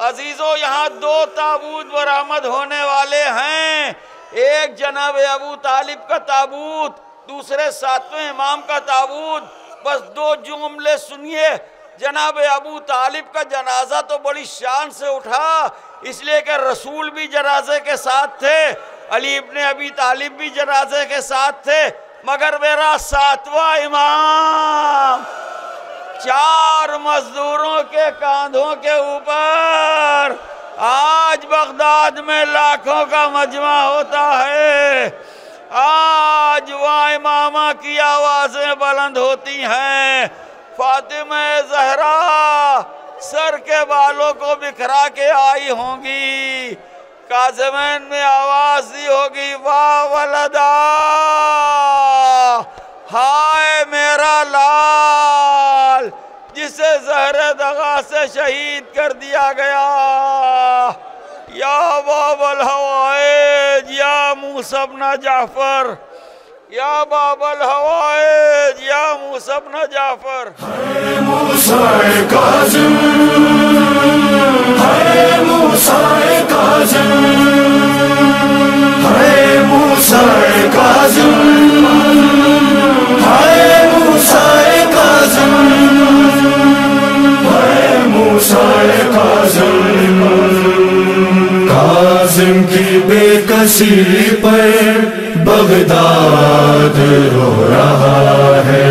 عزیزوں یہاں دو تابوت برآمد ہونے والے ہیں، ایک جناب ابو طالب کا تابوت، دوسرے ساتویں امام کا تابوت۔ بس دو جملے سنیے، جناب ابو طالب کا جنازہ تو بڑی شان سے اٹھا، اس لیے کہ رسول بھی جنازے کے ساتھ تھے، علی ابن ابی طالب بھی جنازے کے ساتھ تھے، مگر میرا ساتواں امام 4 مزدوروں کے کاندھوں کے اوپر آج بغداد میں لاکھوں کا مجمع ہوتا ہے، آج وہاں امامہ کی آوازیں بلند ہوتی ہیں، فاطمہ زہرا سر کے بالوں کو بکھرا کے آئی ہوں گی، کاظمین میں آواز دی ہوگی واہ ولدا، ہائے میرا لال جسے زہر دغا سے شہید کر دیا گیا، یا باب الحوائج یا موسیٰ ابن جعفر، یا باب الحوائج یا موسیٰ ابن جعفر۔ ہے موسیٰ کاظم، ہے موسیٰ کاظم، ہے موسیٰ کاظم، ہے موسیٰ کاظم، ہے موسیٰ کاظم، کاظم کی بے کسی پر بغداد رو رہا ہے،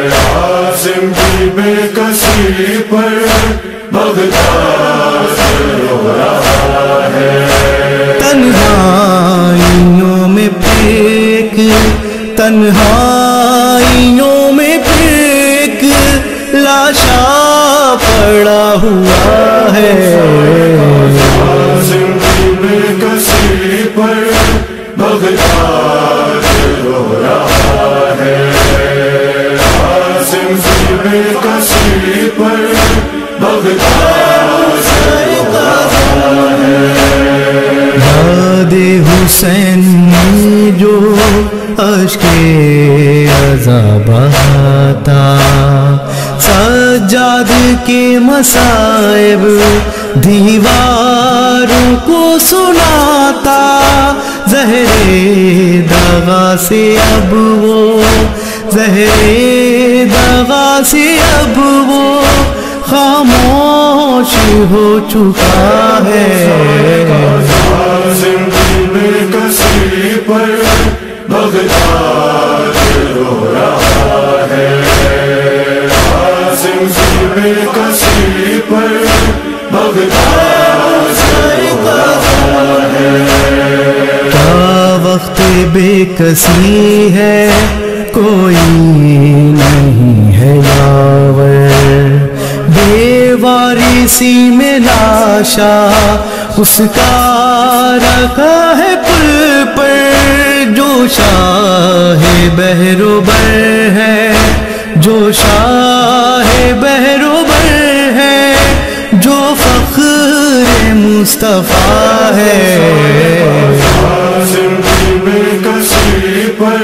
کاظم کی بے کسی پر بغداد رو رہا ہے، تنہائیوں میں پھینک، تنہائیوں میں پھینک لاشا پڑا ہوا ہے، کاظم کی بے کسی پر بغداد رو رہا ہے، کاظم کی بے کسی پر بغداد رو رہا ہے، یاد حسین میں جو اشک عذاب بہاتا، سجاد کے مصائب دیواروں کو سناتا، زہرِ دغا سے اب وہ، زہرِ دغا سے اب وہ خاموش ہو چکا ہے، کاظم کی بے کسی پر بغداد رو رہا ہے، کاظم کی بے کسی پر بغداد رو رہا ہے، کیا وقت بے کسی ہے کوئی نہیں ہے یاور، بے وارثی میں لاشا اس کا رکھا ہے پل پر، جو شاہ بحر و بر ہے، جو شاہ بحر و بر ہے، جو فخر مصطفیٰ ہے، کاظم کی بے کسی پر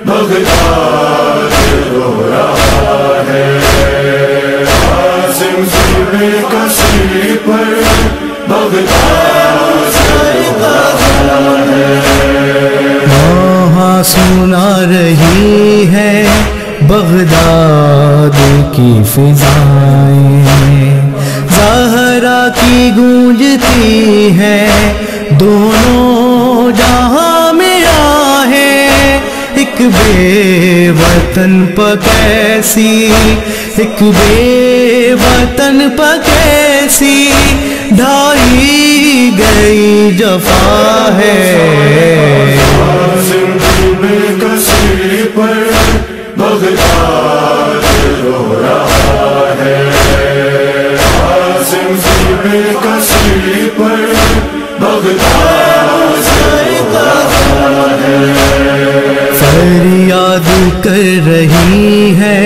بغداد رو رہا ہے، کاظم کی بے کسی پر بغداد رو رہا ہے، وہاں سنا رہی ہے بغداد کی فضائیں، زہرا کی گونجتی ہے دونوں جہاں میں آہیں، ایک بے وطن پہ کیسی، ایک بے وطن پہ کیسی ڈھائی گئی جفا ہے، کاظم کی بے کسی پر بغداد رو رہا ہے، کاظم کی بے کسی پر بغداد رو رہا ہے، فریاد کر رہی ہے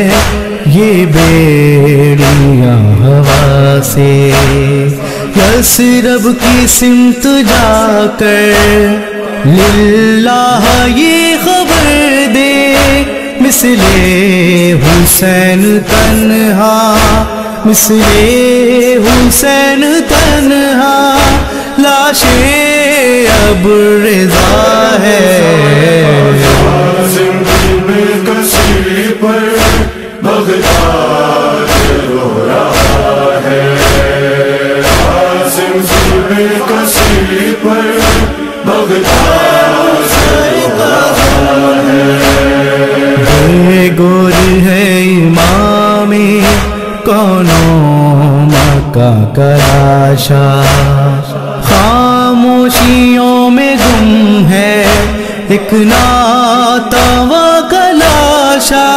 یہ بیڑیاں ہوا سے، یثرب کی سمت جا کر للہ یہ خبر دے، مثل حسین تنہا مثل حسین تنہا لاشیں اب رضا ہے زندگی میں کسی پر بغداد رو رہا ہے زندگی میں کسی پر بغداد رو رہا ہے بے گور ہے امام کونوں مکہ کا لاشا خاموشیوں میں گم ہے ایک ناتوا کا لاشا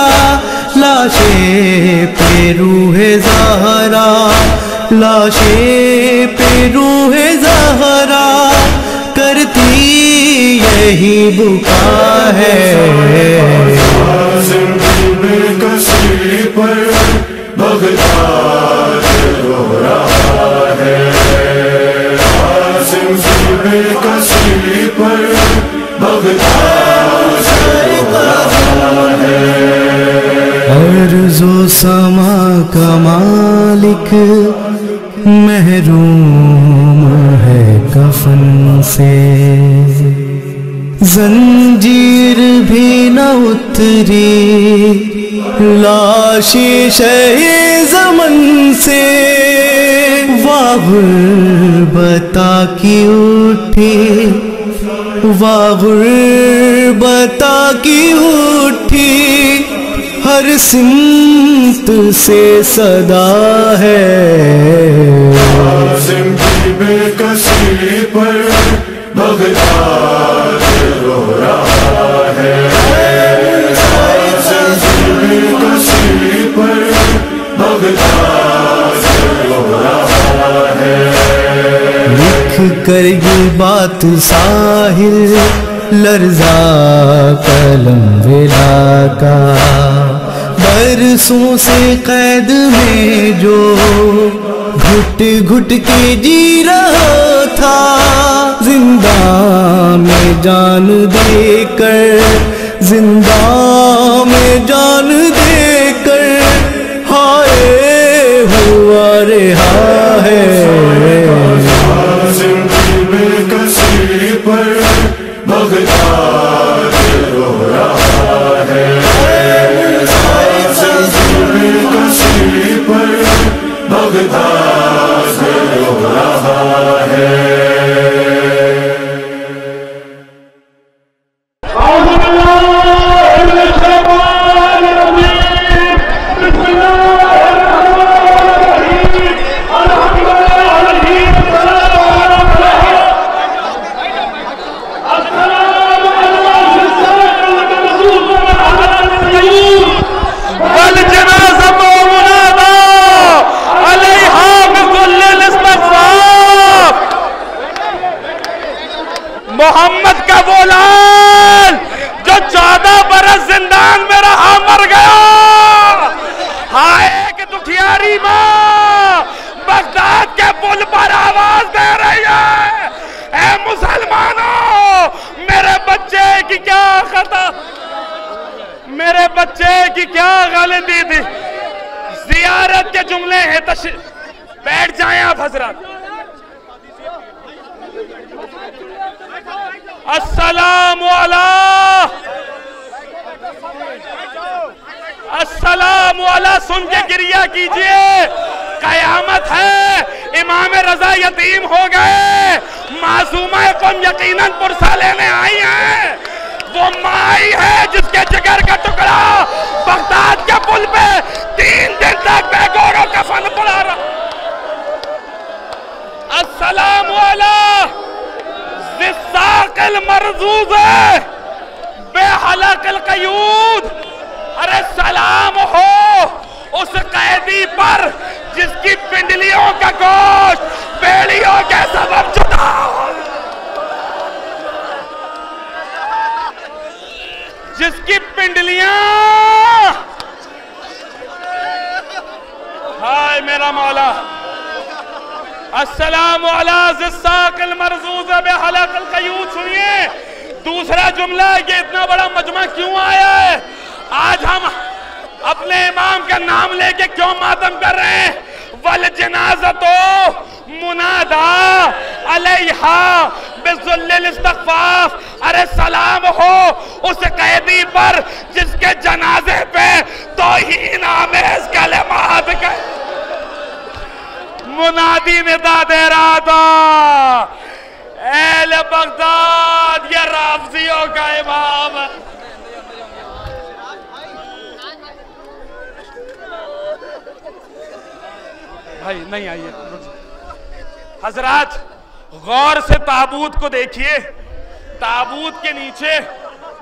لاشے پہ روح زہرا لاشے پہ روح زہرا کرتی یہی بکا ہے زندگی میں کسی پر بغداد رو رہا ہے زندگی میں کسی پر بغداد رو رہا ہے ارض و سما کا مالک محروم ہے کفن سے زنجیر بھی نہ اتری لاش شہ زمن سے واہ غربتا کی اٹھی واہ غربتا کی اٹھی ہر سمت سے صدا ہے زندگی میں کسی پر بغداد رو رہا ہے زندگی میں کسی پر بغداد رو رہا ہے لکھ کر یہ بات ساحل لرزا قلم ولا کا برسوں سے قید میں جو گھٹ گھٹ کے جی رہا تھا زندہ میں جان دے کر زندہ میں جان دے کر ہائے ہوا رہا ہے زندگی میں کسی پر بغداد رو رہا ہے زندگی میں کسی پر بغداد رو رہا ہے محمد کا وہ لال جو 14 برس زندان میں رہا مر گیا ہائے کہ دکھیاری ماں بغداد کے پل پر آواز دے رہی ہے اے مسلمانوں میرے بچے کی کیا خطا میرے بچے کی کیا غلطی تھی زیارت کے جملے ہیں بیٹھ جائیں آپ حضرات السلام علیہ سن کے گریہ کیجئے قیامت ہے امام رضا یتیم ہو گئے معصومہ قوم یقیناً پرسہ لینے آئی ہیں وہ مائی ہے جس کے جگر کا ٹکڑا بغداد کے پل پہ 3 دن تک بے گوروں کا فن پڑا رہا السلام علیہ الساق المرزوز بے حلق القیود ارے سلام ہو اس قیدی پر جس کی پنڈلیوں کا گوشت بیڑیوں کے سبب جدا ہو جس کی پنڈلیاں ہائے میرا مولا السلام علی الساق المرزوز بحلق القیود سنیے دوسرا جملہ یہ اتنا بڑا مجمع کیوں آیا ہے آج ہم اپنے امام کا نام لے کے کیوں ماتم کر رہے ہیں والجنازتو منادا علیہا بذل الاستخفاف، ارے سلام ہو اس قیدی پر جس کے جنازے پہ توہین آمیز کلمات کا منادی ندا دے رہا تھا، اہل بغداد یہ رافضیوں کا امام ہے۔ بھائی نہیں آئیے حضرات، غور سے تابوت کو دیکھیے۔ تابوت کے نیچے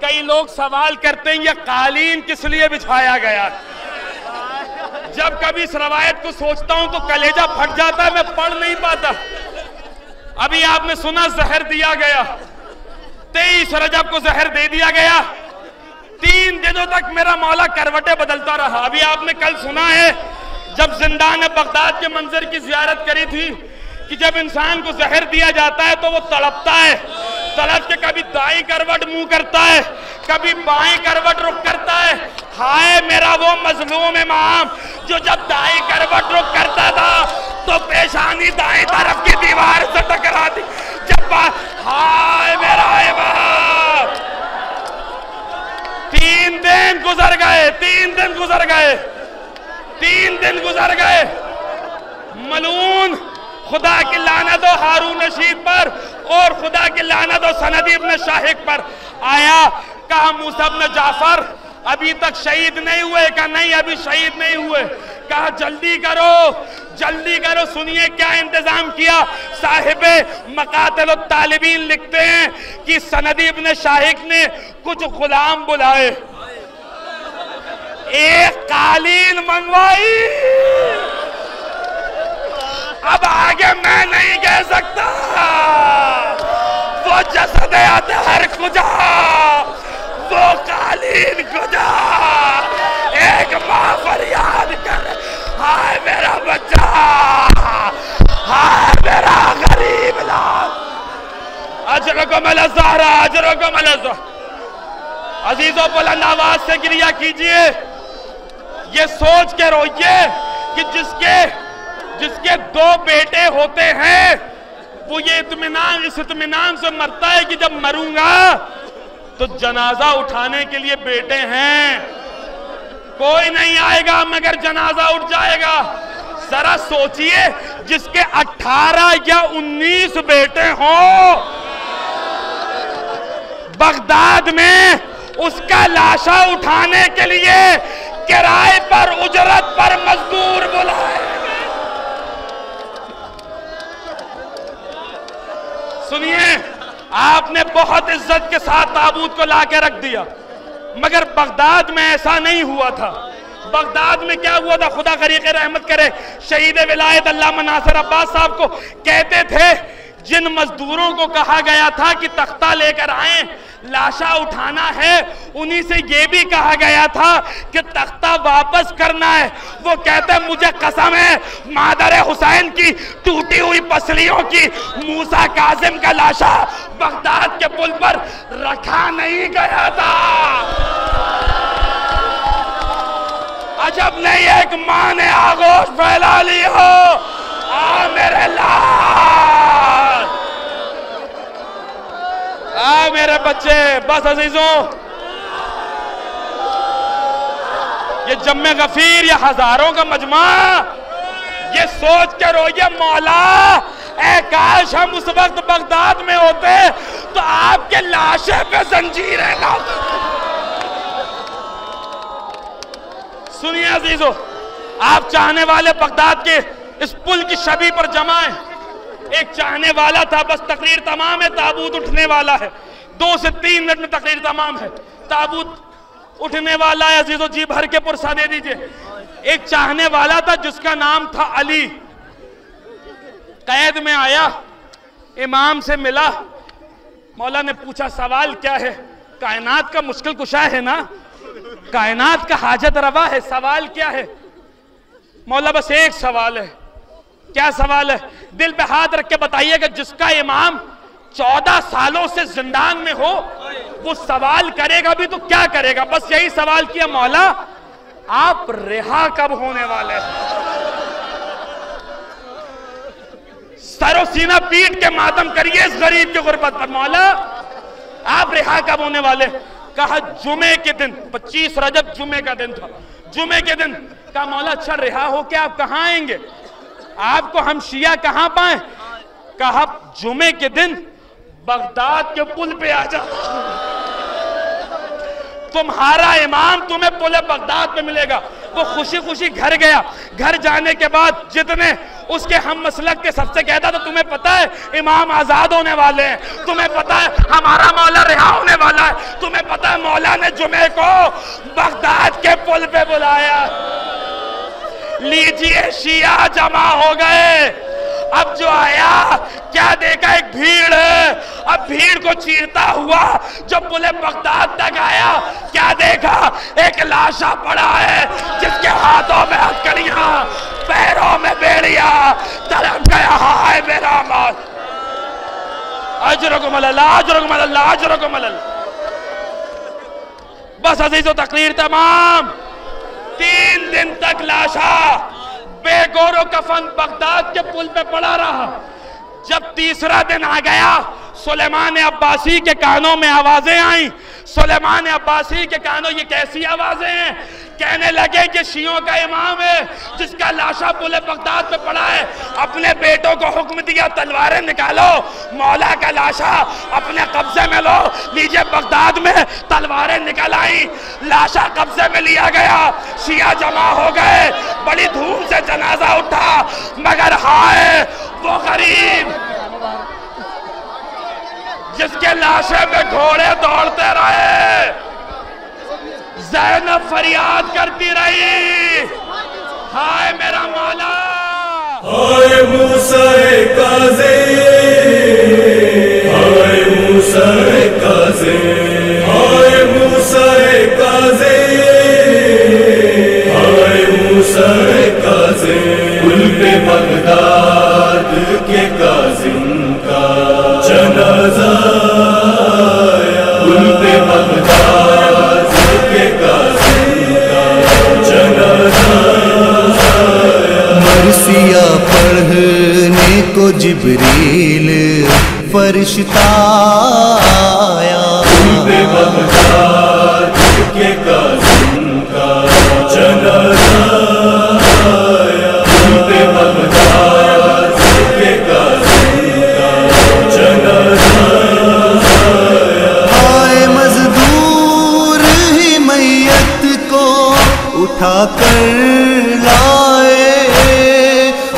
کئی لوگ سوال کرتے ہیں یہ قالین کس لیے بچھایا گیا؟ جب کبھی اس روایت کو سوچتا ہوں تو کلیجہ پھٹ جاتا ہے، میں پڑھ نہیں پاتا۔ ابھی آپ نے سنا زہر دیا گیا، 23 رجب کو زہر دے دیا گیا، 3 دنوں تک میرا مولا کروٹیں بدلتا رہا۔ ابھی آپ نے کل سنا ہے جب زندان بغداد کے منظر کی زیارت کری تھی کہ جب انسان کو زہر دیا جاتا ہے تو وہ تڑپتا ہے، تڑپ کے کبھی دائیں کروٹ منہ کرتا ہے، کبھی بائیں کروٹ رخ کرتا ہے۔ ہائے میرا وہ مظلوم امام جو جب دائیں کروٹ رخ کرتا تھا تو پیشانی دائیں طرف کی دیوار سے ٹکراتی، جب ہائے میرا امام۔ 3 دن گزر گئے، 3 دن گزر گئے، 3 دن گزر گئے۔ ملعون خدا کی لعنت ہو ہارون رشید پر اور خدا کی لعنت ہو سندی ابن شاہق پر۔ آیا کہا موسیٰ ابن جعفر ابھی تک شہید نہیں ہوئے؟ کہا نہیں ابھی شہید نہیں ہوئے۔ کہا جلدی کرو جلدی کرو۔ سنیے کیا انتظام کیا۔ صاحب مقاتل الطالبین لکھتے ہیں کہ سندی ابن شاہق نے کچھ غلام بلائے، ایک قالین منگوائی۔ اب آگے میں نہیں کہہ سکتا، وہ جسد اطہر کجا، وہ قالین کجا۔ ایک ماں فریاد کر، ہائے میرا بچہ، ہائے میرا غریب لال۔ اجرکم الزہرہ، اجرکم الزہرہ۔ عزیزوں بلند آواز سے گریہ کیجئے، یہ سوچ کے روئیے کہ جس کے 2 بیٹے ہوتے ہیں وہ یہ اس اطمینان سے مرتا ہے کہ جب مروں گا تو جنازہ اٹھانے کے لیے بیٹے ہیں، کوئی نہیں آئے گا مگر جنازہ اٹھ جائے گا۔ ذرا سوچئے جس کے 18 یا 19 بیٹے ہوں، بغداد میں اس کا لاشا اٹھانے کے لیے کرائے پر اجرت پر مزدور بلائے۔ سنیے، آپ نے بہت عزت کے ساتھ تابوت کو لا کے رکھ دیا، مگر بغداد میں ایسا نہیں ہوا تھا۔ بغداد میں کیا ہوا تھا؟ خدا غریق رحمت کرے، شہید ولایت علامہ ناصر عباس صاحب کو کہتے تھے جن مزدوروں کو کہا گیا تھا کہ تختہ لے کر آئیں، لاشا اٹھانا ہے، انہی سے یہ بھی کہا گیا تھا کہ تختہ واپس کرنا ہے۔ وہ کہتے ہیں مجھے قسم ہے مادر حسین کی ٹوٹی ہوئی پسلیوں کی، موسیٰ کاظم کا لاشا بغداد کے پل پر رکھا نہیں گیا تھا۔ عجب نہیں ایک ماں نے آغوش پھیلا لی ہو، آ میرے لال، آ میرے بچے۔ بس عزیزوں، یہ جمع غفیر یا ہزاروں کا مجمع، یہ سوچ کے روئیے مولا اے کاش ہم اس وقت بغداد میں ہوتے تو آپ کے لاشے پہ زنجیریں نہ ہوتی۔ سنیے عزیزو، آپ چاہنے والے بغداد کے اس پل کی شبی پر جمع ہیں۔ ایک چاہنے والا تھا، بس تقریر تمام ہے، تابوت اٹھنے والا ہے، 2 سے 3 منٹ میں تقریر تمام ہے، تابوت اٹھنے والا ہے۔ عزیزو جی بھر کے پرسہ دے دیجئے۔ ایک چاہنے والا تھا جس کا نام تھا علی، قید میں آیا، امام سے ملا، مولا نے پوچھا سوال کیا ہے؟ کائنات کا مشکل کشا ہے نا، کائنات کا حاجت روا ہے، سوال کیا ہے؟ مولا بس ایک سوال ہے۔ کیا سوال ہے؟ دل پہ ہاتھ رکھ کے بتائیے کہ جس کا امام 14 سالوں سے زندان میں ہو وہ سوال کرے گا بھی تو کیا کرے گا؟ بس یہی سوال کیا، مولا آپ رہا کب ہونے والے ہیں؟ سر و سینہ پیٹ کے ماتم کریے اس غریب کی غربت پر. مولا آپ رہا کب ہونے والے؟ کہا جمعے کے دن، 25 رجب جمعے کا دن تھا. جمعے کے دن کہا مولا اچھا رہا ہو کے آپ کہاں آئیں گے؟ آپ کو ہم شیعہ کہاں پائیں؟ کہا جمعے کے دن بغداد کے پل پہ آ جا، تمہارا امام تمہیں پل بغداد پہ ملے گا. وہ خوشی خوشی گھر گیا. گھر جانے کے بعد جتنے اس کے ہم مسلک کے سب سے کہتا تھا تمہیں پتہ ہے امام آزاد ہونے والے ہیں، تمہیں پتہ ہے ہمارا مولا رہا ہونے والا ہے، تمہیں پتہ ہے مولا نے جمعے کو بغداد کے پل پہ بلایا. لیجئے شیعہ جمع ہو گئے. اب جو آیا کیا دیکھا؟ ایک بھیڑ ہے. اب بھیڑ کو چیرتا ہوا جب پل بغداد تک آیا کیا دیکھا؟ ایک لاشا پڑا ہے جس کے ہاتھوں میں ہتھکڑیاں، پیروں میں بیڑیاں. تڑپ گیا ہائے میرا مولا. اجرکم اللہ، اجرکم اللہ، اجرکم اللہ. بس عزیزو تقریر تمام. 3 دن تک لاشا بے گور و کفن بغداد کے پل پہ پڑا رہا. جب تیسرا دن آ گیا سلیمان عباسی کے کانوں میں آوازیں آئیں. سلیمان عباسی کے کانوں یہ کیسی آوازیں ہیں؟ کہنے لگے کہ شیعوں کا امام ہے جس کا لاشا پل بغداد پہ پڑا ہے. اپنے بیٹوں کو حکم دیا تلواریں نکالو، مولا کا لاشا اپنے قبضے میں لو. لیجئے بغداد میں تلواریں نکل آئیں، لاشا قبضے میں لیا گیا. شیعہ جمع ہو گئے، بڑی دھوم سے جنازہ اٹھا. مگر ہائے وہ غریب جس کے لاشے پہ گھوڑے دوڑتے رہے. زینب فریاد کرتی رہی ہائے میرا مولا. ہائے موسیٰ کاظم، ہائے موسیٰ کاظم، ہائے موسیٰ کاظم، ہائے موسیٰ کاظم. پل پہ بغداد کے کاظم کا جنازہ آیا. پل پہ بغداد کے کاظم کا جنازہ آیا. مرثیہ پڑھنے کو جبریل فرشتہ آیا. پل پہ بغداد کے کاظم کا جنازہ آیا. پل پہ بغداد کے کاظم کا جنازہ آیا. ہائے مزدور ہی میت کو اٹھا کر لائے.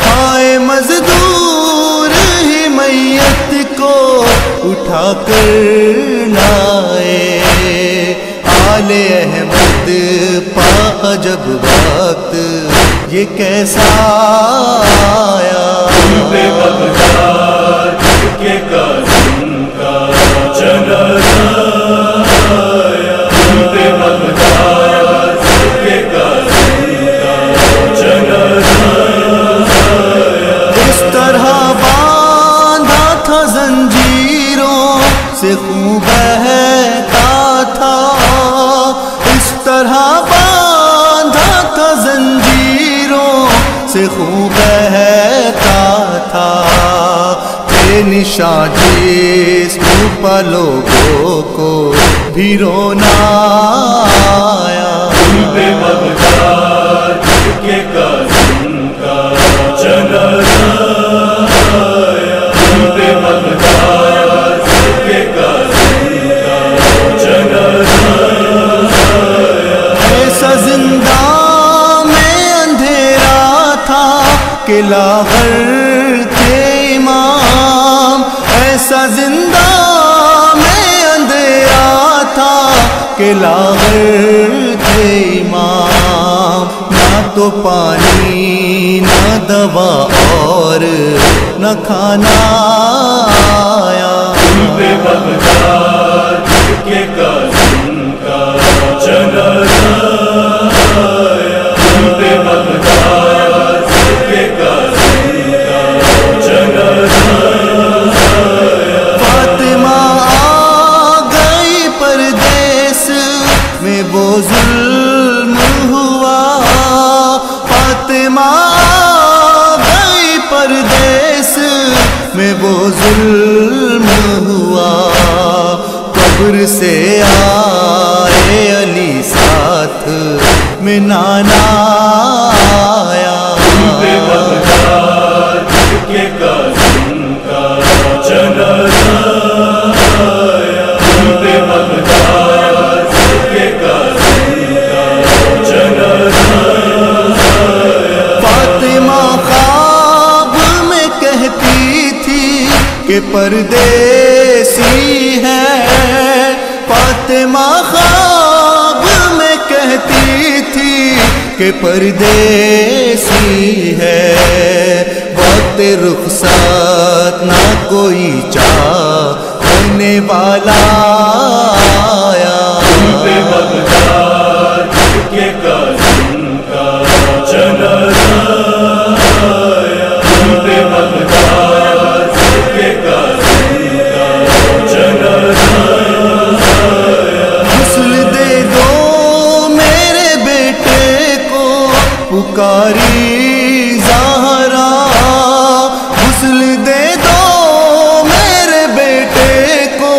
ہائے مزدور ہی میت کو اٹھا کر لائے. آل احمد پا جب وقت یہ کیسا آیا. پل پہ بغداد کے کاظم کا جنازہ آیا. پل پہ بغداد کے کاظم کا جنازہ آیا. اس طرح باندھا تھا زنجیروں سے خون بہتا تھا. اس طرح باندھا تھا زنجیروں سے خون بہتا تھا. بے نشان جسم پر لوگوں کو بھی رونا آیا. پل پہ بغداد کے کاظم کا جنازہ آیا. پل پہ بغداد کے کاظم کا جنازہ آیا. ایسا زندہ میں اندھیرا تھا کہ لاغر تھے امام. ایسا زندہ میں اندھیرا تھا کہ لاغر تھے امام. نہ تو پانی نہ دوا اور نہ کھانا آیا. پل پہ بغداد کے کاظم کا جنازہ آیا. پل پہ بغداد کے کاظم کا جنازہ آیا. فاطمہ آ گئی پردیس میں وہ ظلم ہوا. فاطمہ آ گئی پردیس میں وہ ظلم ہوا، قبر سے آئے علی ساتھ میں نانا آیا۔ بے بغداد کے قاسم کا جنازہ آیا، بے بغداد کے قاسم کا جنازہ آیا۔ فاطمہ خواب میں کہتی تھی کہ پردیسی ہے، فاطمہ خواب میں کہتی تھی کہ پردیسی ہے، وقت رخصت نہ کوئی چاہنے والا آیا۔ بے بغداد کے قاسم کا جنازہ آیا، بے بغداد کے قاسم کا جنازہ آیا۔ غسل دے دو میرے بیٹے کو پکاری زہرا، غسل دے دو میرے بیٹے کو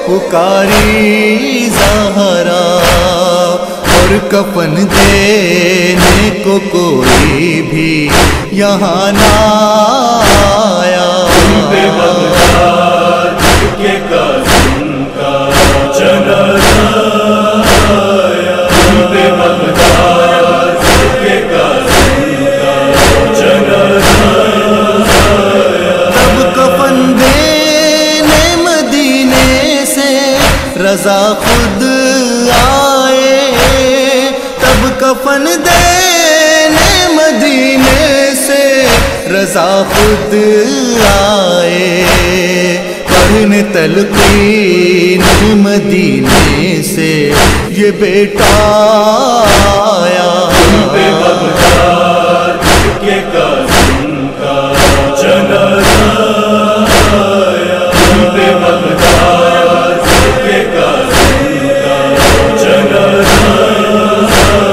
پکاری زہرا، اور کفن دینے کو کوئی بھی یہاں نہ آیا۔ بے بغداد کے قاسم کا جنازہ آیا، بے بغداد کے قاسم کا جنازہ آیا۔ تب کفن دینے مدینے سے رضا خود آئے، تب کفن دینے مدینے سے رضا خود آئے، پڑھنے تلقین مدینے سے یہ بیٹا آیا۔ بے بغداد کے قاسم کا جنازہ آیا، بے بغداد کے قاسم کا جنازہ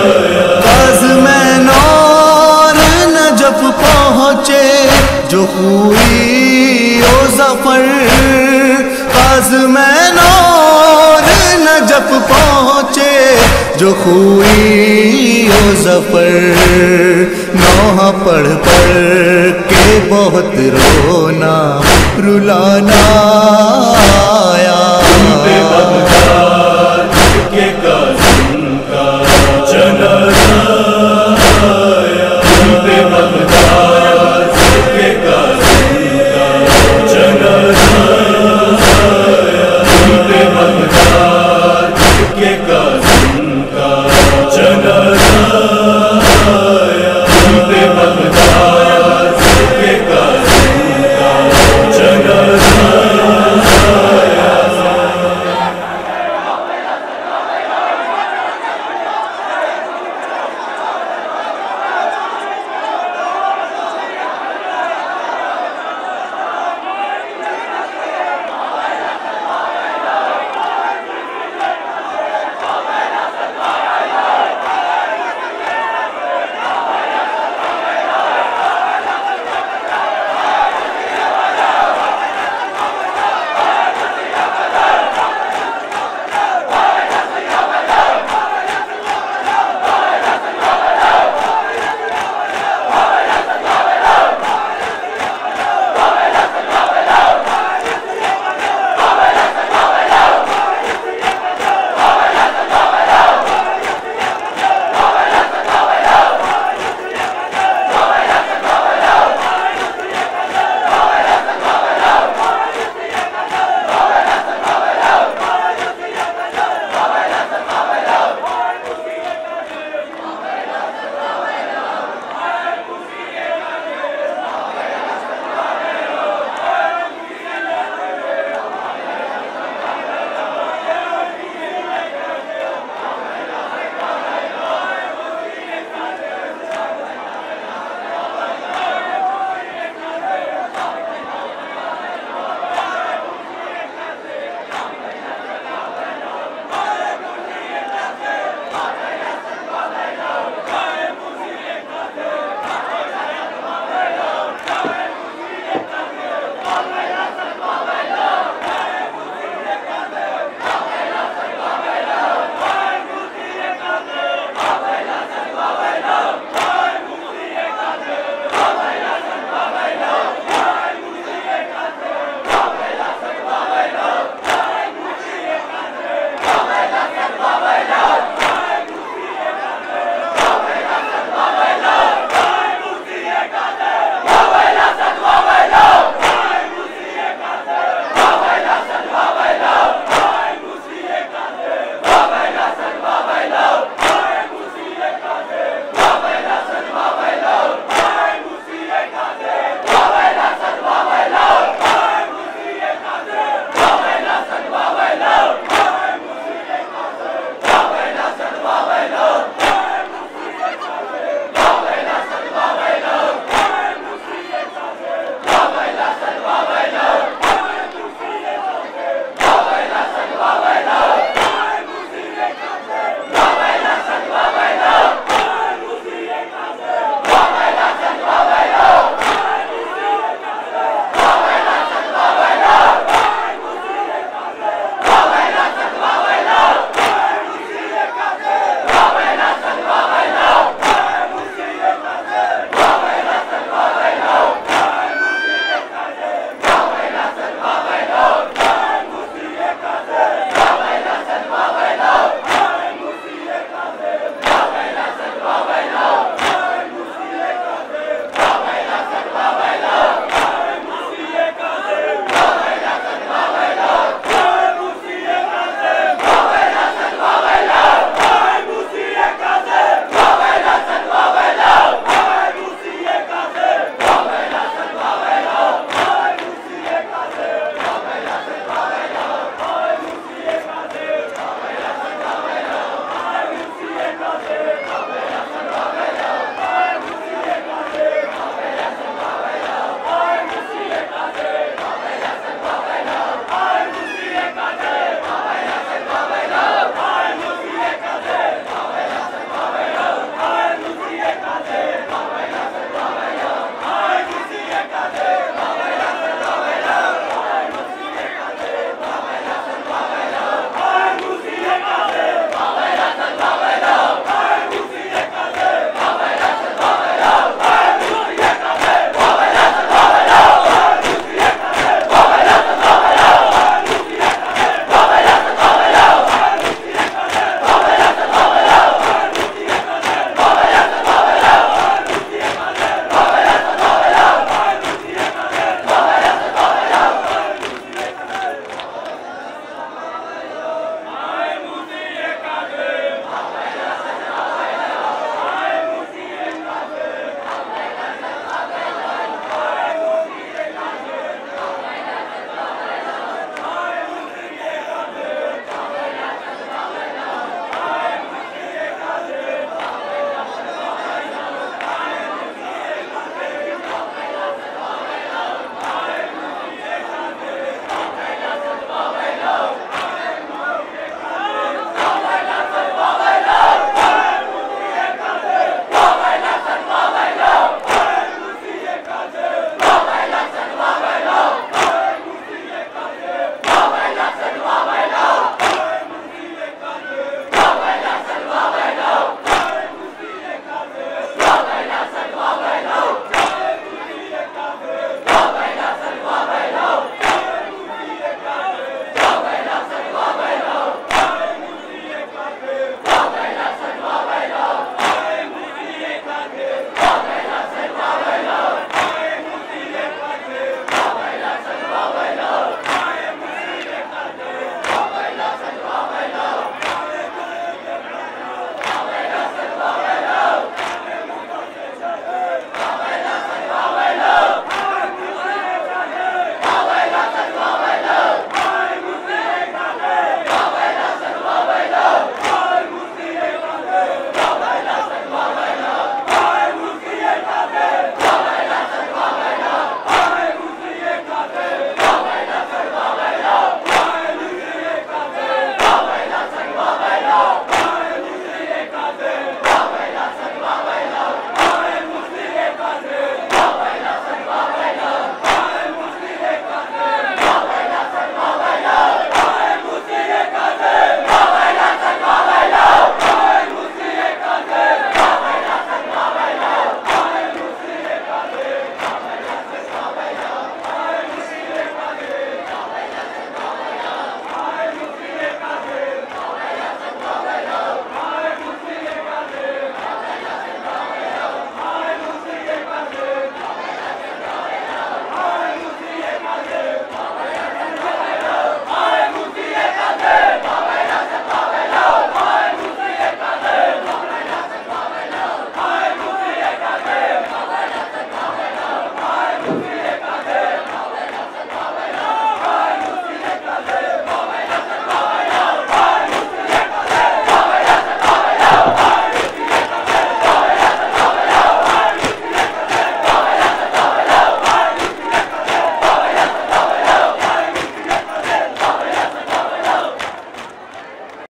آیا۔ قازمین اور نجف پہنچے جو ہوئی او ظفر، قازمین اور نجف پہنچے جو ہوئی او ظفر، نوحہ پڑھ پڑھ کے بہت رونا رلانا